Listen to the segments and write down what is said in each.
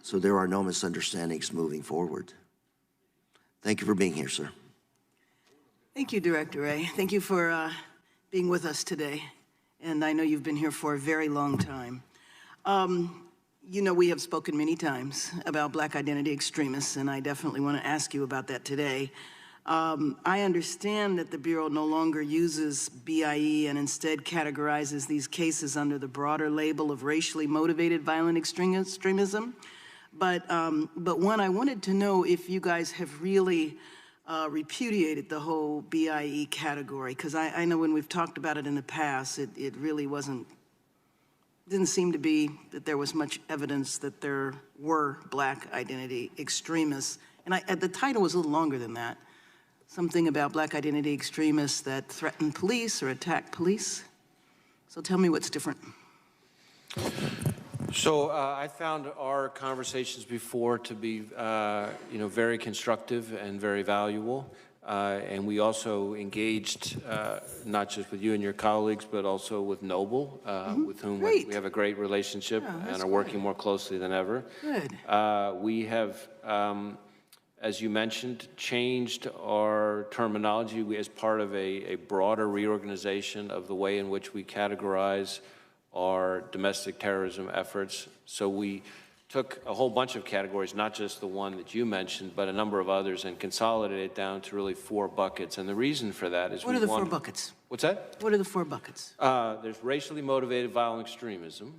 so there are no misunderstandings moving forward. Thank you for being here, sir. Thank you, Director Ray. Thank you for being with us today. And I know you've been here for a very long time. You know, we have spoken many times about Black identity extremists, and I definitely want to ask you about that today. I understand that the Bureau no longer uses BIE and instead categorizes these cases under the broader label of racially motivated violent extremism. But one, I wanted to know if you guys have really repudiated the whole BIE category, because I know when we've talked about it in the past, it really didn't seem to be that there was much evidence that there were Black identity extremists. And the title was a little longer than that. Something about Black identity extremists that threaten police or attack police. So tell me what's different. So I found our conversations before to be, very constructive and very valuable. And we also engaged not just with you and your colleagues, but also with Noble, with whom we have a great relationship and are working more closely than ever. Good. We have, as you mentioned, changed our terminology as part of a broader reorganization of the way in which we categorize our domestic terrorism efforts. So we took a whole bunch of categories, not just the one that you mentioned, but a number of others, and consolidated it down to really 4 buckets. And the reason for that is what are the 4 buckets? What's that? What are the 4 buckets? There's racially motivated violent extremism,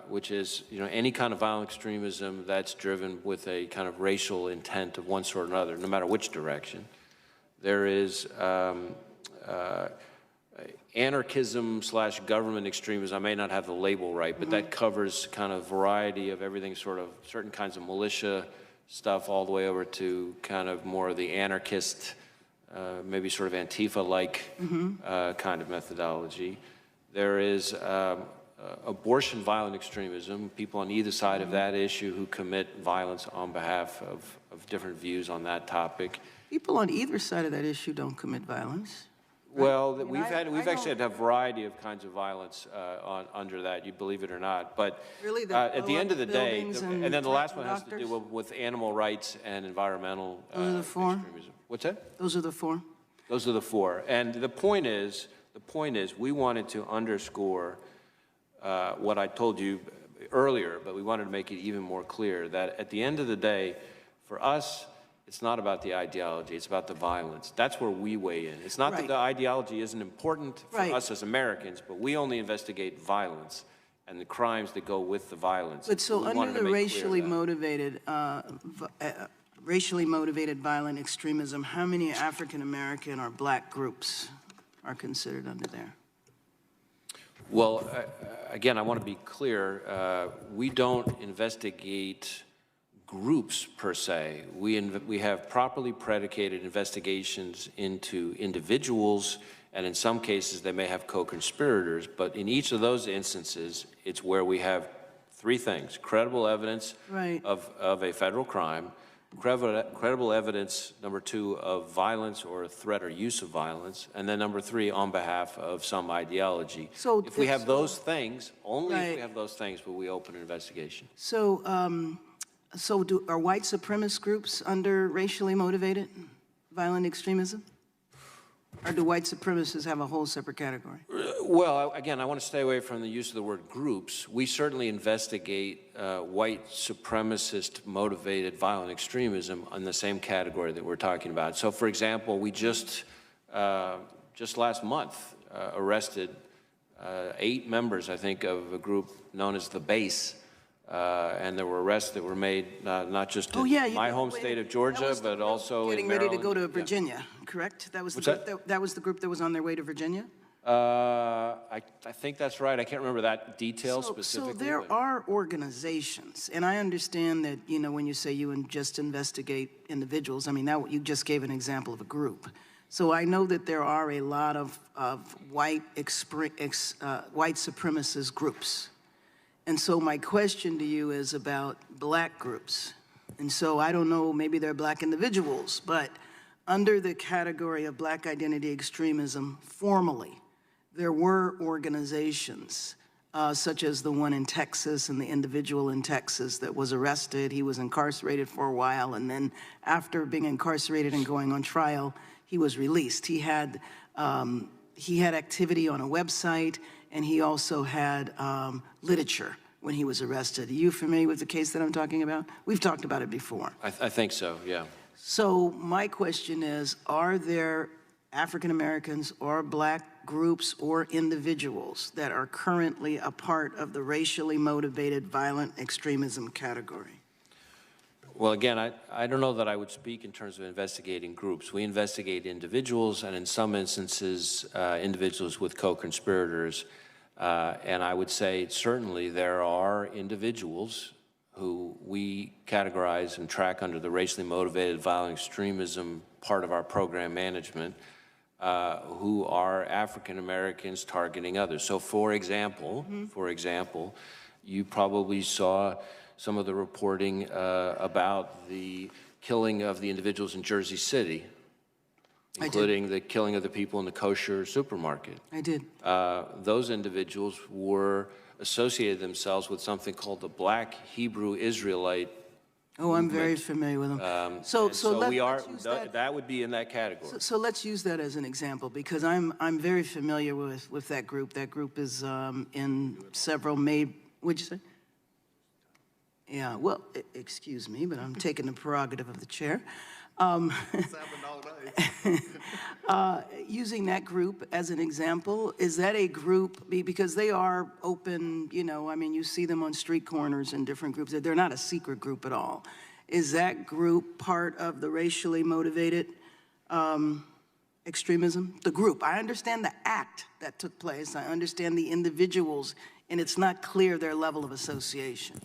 which is any kind of violent extremism that's driven with a kind of racial intent of one sort or another, no matter which direction. There is anarchism/government extremism. I may not have the label right, but that covers kind of variety of everything, sort of certain kinds of militia stuff all the way over to kind of more of the anarchist, maybe sort of Antifa-like kind of methodology. There is abortion violent extremism, people on either side of that issue who commit violence on behalf of different views on that topic. People on either side of that issue don't commit violence. Well, we've actually had a variety of kinds of violence under that, you believe it or not. But really, at the end of the day, and then the last one has to do with animal rights and environmental extremism. What's that? Those are the 4? Those are the 4. And the point is we wanted to underscore what I told you earlier, but we wanted to make it even more clear that at the end of the day, for us, it's not about the ideology, it's about the violence. That's where we weigh in. It's not that the ideology isn't important for us as Americans, but we only investigate violence and the crimes that go with the violence. But so under the racially motivated violent extremism, how many African American or Black groups are considered under there? Well, again, I want to be clear. We don't investigate groups per se. We have properly predicated investigations into individuals, and in some cases they may have co-conspirators, but in each of those instances, it's where we have 3 things: credible evidence of a federal crime, credible evidence, number 2, of violence or a threat or use of violence, and then number 3, on behalf of some ideology. So if we have those things, only if we have those things will we open an investigation. So are white supremacist groups under racially motivated violent extremism? Or do white supremacists have a whole separate category? Well, again, I want to stay away from the use of the word groups. We certainly investigate white supremacist motivated violent extremism in the same category that we're talking about. So, for example, we just last month arrested 8 members, I think, of a group known as the Base. And there were arrests that were made not just in my home state of Georgia, but also in Maryland. Getting ready to go to Virginia, correct? That was that was the group that was on their way to Virginia? I think that's right. I can't remember that detail specifically. So there are organizations, and I understand that, when you say you just investigate individuals, I mean, you just gave an example of a group. So I know that there are a lot of white supremacist groups. And so my question to you is about Black groups. And so I don't know, maybe they're Black individuals, but under the category of Black identity extremism, formally, there were organizations such as the one in Texas and the individual in Texas that was arrested. He was incarcerated for a while, and then after being incarcerated and going on trial, he was released. He had activity on a website, and he also had literature when he was arrested. Are you familiar with the case that I'm talking about? We've talked about it before. I think so, yeah. So my question is, are there African Americans or Black groups or individuals that are currently a part of the racially motivated violent extremism category? Well, again, I don't know that I would speak in terms of investigating groups. We investigate individuals, and in some instances, individuals with co-conspirators. And I would say certainly there are individuals who we categorize and track under the racially motivated violent extremism part of our program management, who are African Americans targeting others. So for example, you probably saw some of the reporting about the killing of the individuals in Jersey City, including the killing of the people in the kosher supermarket. I did. Those individuals were associated themselves with something called the Black Hebrew Israelite Oh, I'm very familiar with them. Let's use that. That would be in that category. So let's use that as an example, because I'm very familiar with that group. That group is in several what'd you say? Yeah, well, excuse me, but I'm taking the prerogative of the chair. Using that group as an example, is that a group, because they are open, I mean, you see them on street corners in different groups. They're not a secret group at all. Is that group part of the racially motivated extremism? The group. I understand the act that took place. I understand the individuals, and it's not clear their level of association.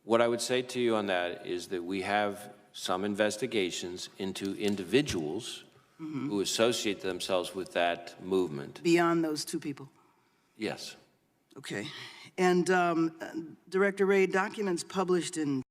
What I would say to you on that is that we have some investigations into individuals who associate themselves with that movement. Beyond those two people? Yes. Okay. And Director Ray, documents published in